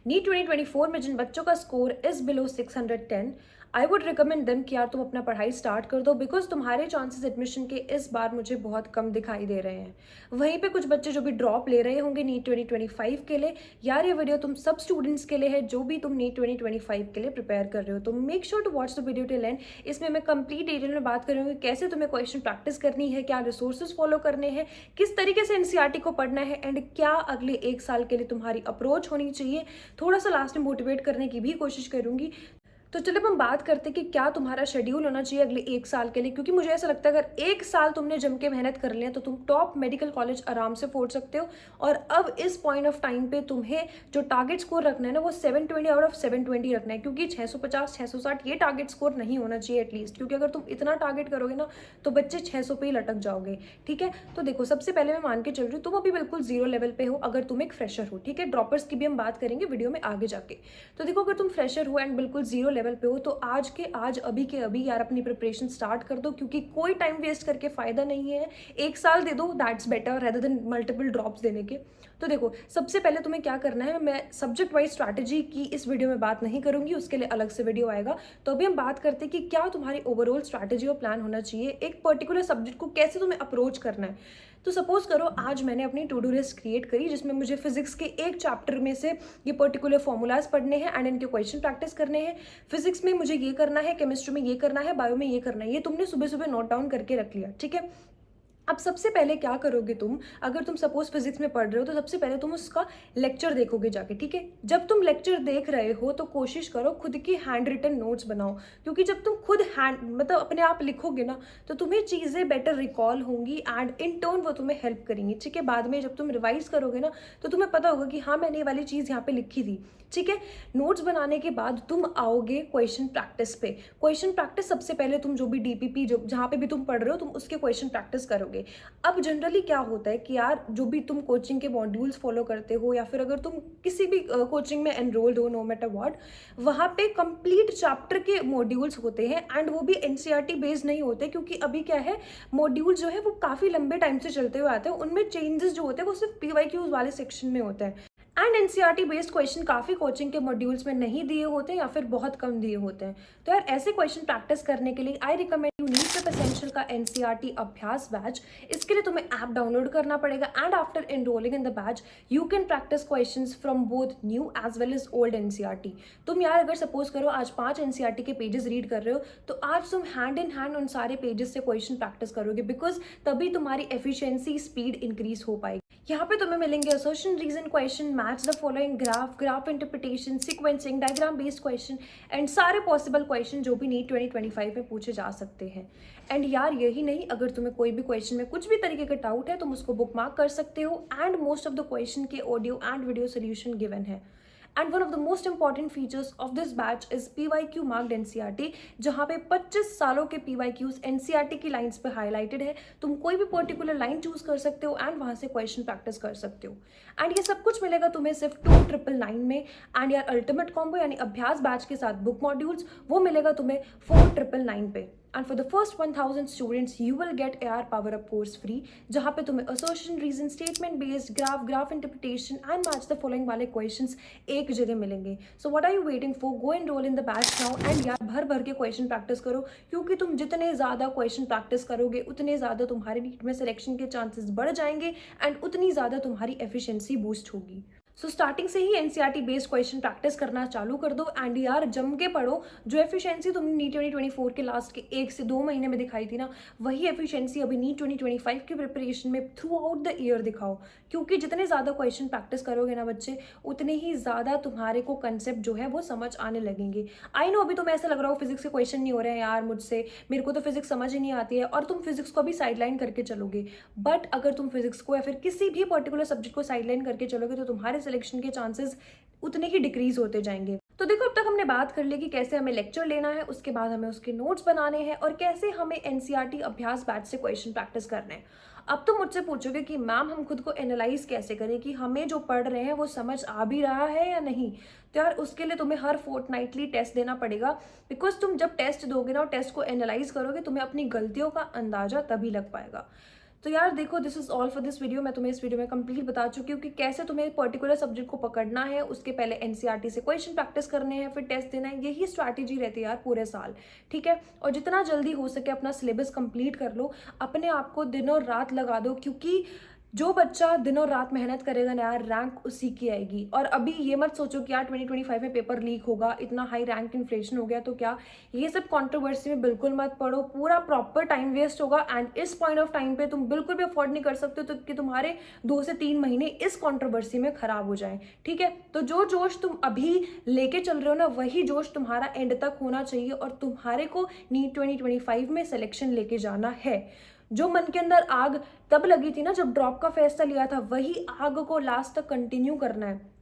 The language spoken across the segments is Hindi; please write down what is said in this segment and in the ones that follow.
नीट 2024 में जिन बच्चों का score is below 610, I would recommend them कि यार तुम अपना पढ़ाई स्टार्ट कर दो, बिकॉज तुम्हारे चांसेस एडमिशन के इस बार मुझे बहुत कम दिखाई दे रहे हैं। वहीं पे कुछ बच्चे जो भी ड्रॉप ले रहे होंगे नीट 2025 के लिए, यार ये वीडियो तुम सब स्टूडेंट्स के लिए है जो भी तुम नीट 2025 के लिए प्रिपेयर कर रहे हो। तो make sure to watch the video till end. इसमें मैं कंप्लीट डिटेल में बात करूँगी कैसे तुम्हें क्वेश्चन प्रैक्टिस करनी है, क्या रिसोर्सेज फॉलो करने हैं, किस तरीके से एनसीईआरटी को पढ़ना है, एंड क्या अगले एक साल के लिए तुम्हारी अप्रोच होनी चाहिए। थोड़ा सा लास्ट में मोटिवेट करने की भी कोशिश करूंगी। तो चलो हम बात करते हैं कि क्या तुम्हारा शेड्यूल होना चाहिए अगले एक साल के लिए, क्योंकि मुझे ऐसा लगता है अगर एक साल तुमने जम के मेहनत कर लिया तो तुम टॉप मेडिकल कॉलेज आराम से फोड़ सकते हो। और अब इस पॉइंट ऑफ टाइम पे तुम्हें जो टारगेट स्कोर रखना है ना वो 720 आउट ऑफ 720 रखना है, क्योंकि 650 660 ये टारगेट स्कोर नहीं होना चाहिए एटलीस्ट, क्योंकि अगर तुम इतना टारगेट करोगे ना तो बच्चे 600 पे ही लटक जाओगे। ठीक है, तो देखो सबसे पहले मैं मान के चल रही हूँ तुम अभी बिल्कुल जीरो लेवल पे हो अगर तुम एक फ्रेशर हो। ठीक है, ड्रॉपर्स की भी हम बात करेंगे वीडियो में आगे जाके। तो देखो अगर तुम फ्रेशर हो एंड बिल्कुल जीरो लेवल पे हो तो आज के आज अभी के अभी यार अपनी प्रिपरेशन स्टार्ट कर दो, क्योंकि कोई टाइम वेस्ट करके फायदा नहीं है। एक साल दे दो, that's better rather than multiple drops देने के। तो देखो सबसे पहले तुम्हें क्या करना है, मैं सब्जेक्ट वाइज स्ट्रैटेजी की इस वीडियो में बात नहीं करूंगी, उसके लिए अलग से वीडियो आएगा। तो अभी हम बात करते हैं कि क्या तुम्हारी ओवरऑल स्ट्रैटेजी और प्लान होना चाहिए, एक पर्टिकुलर सब्जेक्ट को कैसे तुम्हें अप्रोच करना है। तो सपोज करो आज मैंने अपनी टू डू लिस्ट क्रिएट करी जिसमें मुझे फिजिक्स के एक चैप्टर में से ये पर्टिकुलर फॉर्मूलाज पढ़ने हैं एंड इनके क्वेश्चन प्रैक्टिस करने हैं। फिजिक्स में मुझे ये करना है, केमिस्ट्री में ये करना है, बायो में ये करना है। ये तुमने सुबह सुबह नोट डाउन करके रख लिया। ठीक है, अब सबसे पहले क्या करोगे तुम, अगर तुम सपोज फिजिक्स में पढ़ रहे हो तो सबसे पहले तुम उसका लेक्चर देखोगे जाके। ठीक है, जब तुम लेक्चर देख रहे हो तो कोशिश करो खुद की हैंड रिटन नोट्स बनाओ, क्योंकि जब तुम खुद हैंड मतलब अपने आप लिखोगे ना तो तुम्हें चीज़ें बेटर रिकॉल होंगी एंड इन टर्न वो तुम्हें हेल्प करेंगी। ठीक है, बाद में जब तुम रिवाइज करोगे ना तो तुम्हें पता होगा कि हाँ मैंने ये वाली चीज़ यहाँ पे लिखी थी। ठीक है, नोट्स बनाने के बाद तुम आओगे क्वेश्चन प्रैक्टिस पे। क्वेश्चन प्रैक्टिस सबसे पहले तुम जो भी डीपीपी जो जहाँ पे भी तुम पढ़ रहे हो तुम उसके क्वेश्चन प्रैक्टिस करोगे। अब जनरली क्या होता है कि यार जो भी तुम कोचिंग के मॉड्यूल्स फॉलो करते हो या फिर अगर तुम किसी भी कोचिंग में एनरोल्ड हो नो मैटर व्हाट, वहाँ पे कंप्लीट चैप्टर के मॉड्यूल्स होते हैं एंड वो भी एनसीईआरटी बेस्ड नहीं होते, क्योंकि अभी क्या है मॉड्यूल जो है वो काफ़ी लंबे टाइम से चलते हुए आते हैं, उनमें चेंजेस जो होते हैं वो सिर्फ पीवाईक्यूज वाले सेक्शन में होता है। एंड एनसीईआरटी बेस्ड क्वेश्चन काफ़ी कोचिंग के मॉड्यूल्स में नहीं दिए होते हैं या फिर बहुत कम दिए होते हैं। तो यार ऐसे क्वेश्चन प्रैक्टिस करने के लिए I recommend you NEET prep essential का एनसीईआरटी अभ्यास बैच। इसके लिए तुम्हें ऐप डाउनलोड करना पड़ेगा and after enrolling in the batch you can practise questions from both new as well as old NCERT. तुम यार अगर सपोज करो आज 5 एनसीईआरटी के पेजेस रीड कर रहे हो तो आज तुम हैंड इन हैंड उन सारे पेजेस से क्वेश्चन प्रैक्टिस करोगे, बिकॉज तभी तुम्हारी एफिशिएंसी स्पीड इंक्रीज हो पाएगी। यहाँ पे तुम्हें मिलेंगे assertion reason question, match the following graph, graph interpretation, sequencing, diagram based question and सारे पॉसिबल क्वेश्चन जो भी नीट 2025 में पूछे जा सकते हैं। एंड यार यही नहीं, अगर तुम्हें कोई भी क्वेश्चन में कुछ भी तरीके का डाउट है तुम उसको बुक मार्क कर सकते हो and most of the question के audio and video solution given है। And one of the most important features of this batch is PYQ marked NCERT, जहाँ पे 25 सालों के पीवाईक्यूज एनसीईआरटी की लाइंस पे हाईलाइटेड है। तुम कोई भी पर्टिकुलर लाइन चूज कर सकते हो एंड वहां से क्वेश्चन प्रैक्टिस कर सकते हो। एंड ये सब कुछ मिलेगा तुम्हें सिर्फ 2999 में। एंड यार अल्टीमेट कॉम्बो यानी अभ्यास बैच के साथ बुक मॉड्यूल्स वो मिलेगा तुम्हें 4999 पे। And for the first 1000 students you will get AR power up course free, जहाँ पे तुम्हें assertion reason, statement based, graph, graph interpretation and match the following वाले क्वेश्चंस एक जगह मिलेंगे। So what are you waiting for, go enrol in the batch now and यार भर भर के क्वेश्चन प्रैक्टिस करो, क्योंकि तुम जितने ज़्यादा क्वेश्चन प्रैक्टिस करोगे उतने ज़्यादा तुम्हारे नीट में सिलेक्शन के चांसेस बढ़ जाएंगे एंड उतनी ज़्यादा तुम्हारी एफिशिएंसी बूस्ट होगी। सो स्टार्टिंग से ही एनसीईआरटी बेस्ड क्वेश्चन प्रैक्टिस करना चालू कर दो एंड यार जम के पढ़ो। जो एफिशिएंसी तुमने नीट 2024 के लास्ट के 1 से 2 महीने में दिखाई थी ना, वही एफिशिएंसी अभी नीट 2025 की प्रिपरेशन में थ्रू आउट द ईयर दिखाओ, क्योंकि जितने ज़्यादा क्वेश्चन प्रैक्टिस करोगे ना बच्चे उतने ही ज़्यादा तुम्हारे को कंसेप्ट जो है वो समझ आने लगेंगे। आई नो अभी तुम्हें ऐसा लग रहा हो फिजिक्स के क्वेश्चन नहीं हो रहे हैं यार मुझसे, मेरे को तो फिजिक्स समझ ही नहीं आती है, और तुम फिजिक्स को भी साइडलाइन करके चलोगे। बट अगर तुम फिजिक्स को या फिर किसी भी पर्टिकुलर सब्जेक्ट को साइडलाइन करके चलोगे तो तुम्हारे सिलेक्शन के चांसेस उतने ही डिक्रीज होते जाएंगे। तो देखो अब तक हमने बात कर ली कि कैसे हमें लेक्चर लेना है, उसके बाद हमें उसके नोट्स बनाने हैं और कैसे हमें एनसीईआरटी अभ्यास बैच से क्वेश्चन प्रैक्टिस करना है। अब तुम मुझसे पूछोगे कि मैम हम खुद को एनालाइज कैसे करें कि हमें जो पढ़ रहे हैं वो समझ आ भी रहा है या नहीं। तो यार उसके लिए तुम्हें हर फोर्टनाइटली टेस्ट देना पड़ेगा, बिकॉज तुम जब टेस्ट दोगे ना और टेस्ट को एनालाइज करोगे तुम्हें अपनी गलतियों का अंदाजा तभी लग पाएगा। तो यार देखो, this is all for this video. मैं तुम्हें इस वीडियो में कंप्लीट बता चुकी हूँ कि कैसे तुम्हें पर्टिकुलर सब्जेक्ट को पकड़ना है, उसके पहले एनसीईआरटी से क्वेश्चन प्रैक्टिस करने हैं, फिर टेस्ट देना है। यही स्ट्रैटेजी रहती है यार पूरे साल, ठीक है। और जितना जल्दी हो सके अपना सिलेबस कंप्लीट कर लो, अपने आप को दिन और रात लगा दो, क्योंकि जो बच्चा दिन और रात मेहनत करेगा ना यार, रैंक उसी की आएगी। और अभी ये मत सोचो कि यार 2025 में पेपर लीक होगा, इतना हाई रैंक इन्फ्लेशन हो गया तो क्या, ये सब कंट्रोवर्सी में बिल्कुल मत पड़ो। पूरा प्रॉपर टाइम वेस्ट होगा, एंड इस पॉइंट ऑफ टाइम पे तुम बिल्कुल भी अफोर्ड नहीं कर सकते हो तो कि तुम्हारे 2 से 3 महीने इस कंट्रोवर्सी में खराब हो जाए, ठीक है। तो जो जोश तुम अभी लेके चल रहे हो ना, वही जोश तुम्हारा एंड तक होना चाहिए, और तुम्हारे को नीट 2025 में सिलेक्शन लेके जाना है। जो मन के अंदर आग तब लगी थी ना जब ड्रॉप का फैसला लिया था, वही आग को लास्ट तक कंटिन्यू करना है।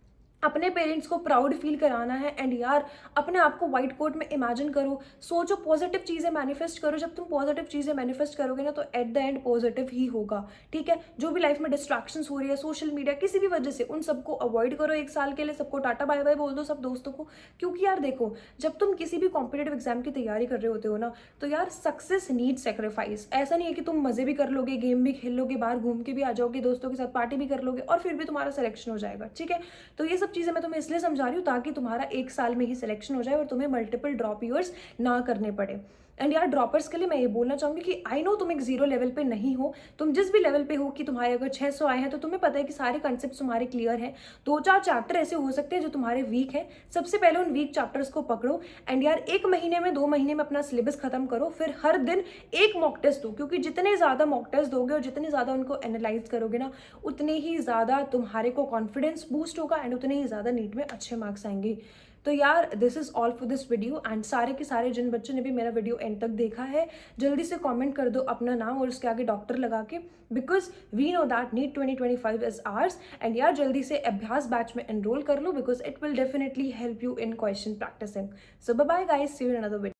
अपने पेरेंट्स को प्राउड फील कराना है। एंड यार, अपने आप को व्हाइट कोट में इमेजिन करो, सोचो, पॉजिटिव चीज़ें मैनिफेस्ट करो। जब तुम पॉजिटिव चीज़ें मैनिफेस्ट करोगे ना, तो एट द एंड पॉजिटिव ही होगा, ठीक है। जो भी लाइफ में डिस्ट्रैक्शंस हो रही है, सोशल मीडिया किसी भी वजह से, उन सबको अवॉइड करो एक साल के लिए। सबको टाटा बाय बाय बोल दो, सब दोस्तों को। क्योंकि यार देखो, जब तुम किसी भी कॉम्पिटेटिव एग्जाम की तैयारी कर रहे होते हो ना, तो यार सक्सेस नीड सेक्रीफाइस। ऐसा नहीं है कि तुम मजे भी कर लोगे, गेम भी खेल लोगे, बाहर घूम के भी आ जाओगे, दोस्तों के साथ पार्टी भी कर लोगे, और फिर भी तुम्हारा सिलेक्शन हो जाएगा, ठीक है। तो ये सब चीज़ें मैं तुम्हें इसलिए समझा रही हूँ ताकि तुम्हारा एक साल में ही सिलेक्शन हो जाए और तुम्हें मल्टीपल ड्रॉप ईयर्स ना करने पड़े। एंड यार, ड्रॉपर्स के लिए मैं ये बोलना चाहूंगी कि आई नो तुम एक जीरो लेवल पे नहीं हो, तुम जिस भी लेवल पे हो, कि तुम्हारे अगर 600 आए हैं तो तुम्हें पता है कि सारे कंसेप्ट तुम्हारे क्लियर हैं। 2-4 चैप्टर ऐसे हो सकते हैं जो तुम्हारे वीक हैं, सबसे पहले उन वीक चैप्टर्स को पकड़ो। एंड यार, 1 महीने में 2 महीने में अपना सिलेबस खत्म करो, फिर हर दिन एक मॉक टेस्ट दो, क्योंकि जितने ज़्यादा मॉक टेस्ट दोगे और जितने ज़्यादा उनको एनालाइज करोगे ना, उतने ही ज़्यादा तुम्हारे को कॉन्फिडेंस बूस्ट होगा, एंड उतने ही ज़्यादा नीट में अच्छे मार्क्स आएंगे। तो यार, this is all for this video. And सारे के सारे जिन बच्चों ने भी मेरा वीडियो एंड तक देखा है, जल्दी से कमेंट कर दो अपना नाम और उसके आगे डॉक्टर लगा के, because we know that NEET 2025 is ours. And यार, जल्दी से अभ्यास बैच में एनरोल कर लो, because it will definitely help you in question practising. So bye bye guys, see you in another video.